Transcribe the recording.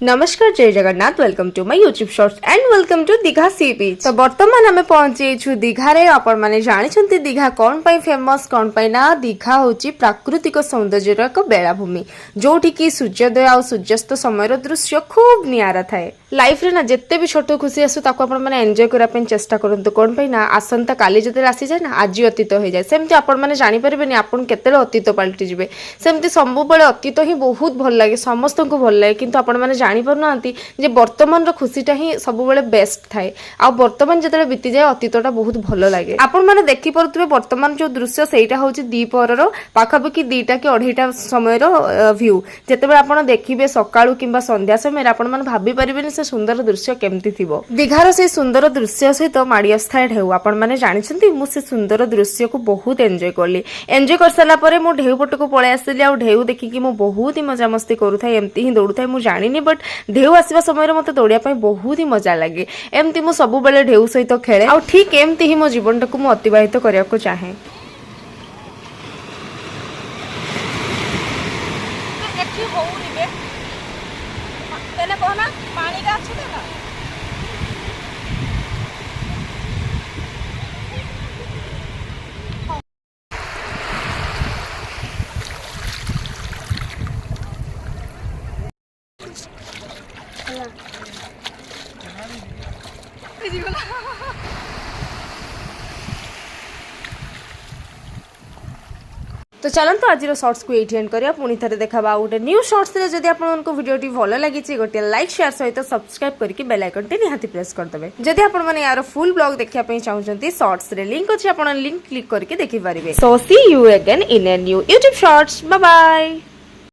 नमस्कार जय Jagannath welcome to my YouTube shorts and welcome to Digha sea beach. तो वर्तमान आमे पहुंची दीघा रे। आपण माने जानिछंती दीघा कोन पई फेमस कोन पई ना। दीघा होची प्राकृतिक सौंदर्यर एक बेलाभूमि जोठी की सूर्योदय और सूर्यास्त समय दृश्य खूब नियारा थाए। लाइफ रे ना जिते भी छोट खुशी आसू ताको आपण माने एंजॉय करा पे चेष्टा करंतु कोन पई ना आसंता काली जते आसी जाय ना आज अतीत हो जाय सेमती आपण माने जानि परिबेनी आपण केतेले अतीत पलटि जिवे सेमती सब बेले अतीत ही बहुत भल लागे समस्त को भल लागे किंतु आपण माने जानि पारुनांती जे वर्तमान रो खुशीटा ही सब बेले बेस्ट थाए आ वर्तमान जते बीती जाए अतीतटा बहुत भल लागे। आपण माने देखि परतुबे वर्तमान जो दृश्य सेटा होची दीपर रो पाखापाखि 2टा कि 2.5टा समय रो व्यू जेतेबे आपण देखिबे सकाळू किंबा संध्या समय आपण माने भाबी परिबेनी से सुंदर दृश्य केमती थिबो। दीघार से सुंदर दृश्य सहित माड़ी आस्था ढेउ आपण माने जानिछंती मु से सुंदर दृश्य को बहुत एंजॉय करली। एंजॉय कर साला परे मु ढेउ पटको पळे आसिली आ ढेउ देखि कि मु बहुत ही मजा मस्ती करू थाए एमती ही दौड़ू थाए मु जानिनी बट ढेउ आसवा समय मते दौड़िया पई बहुत ही मजा लागे। एमती मु सब बेले ढेउ सहित खेले आ ठीक एमती ही मो जीवन को मु अतिबाहित करिया को चाहे। तो चलते आज शॉर्ट्स को ये एंड करिया पुणी थे देखा गोटे न्यू शॉर्ट्स रे। जदि आपको वीडियोटी भल लगी गोटे लाइक शेयर सहित सब्सक्राइब करके बेल आइकन टी निहाती प्रेस करदे। जदि आपण माने यार फुल ब्लॉग देखिया चाहते शॉर्ट्स रे लिंक अच्छी आप लिंक क्लिक करके देखि पारिबे। So see you again in a new YouTube shorts. Bye bye.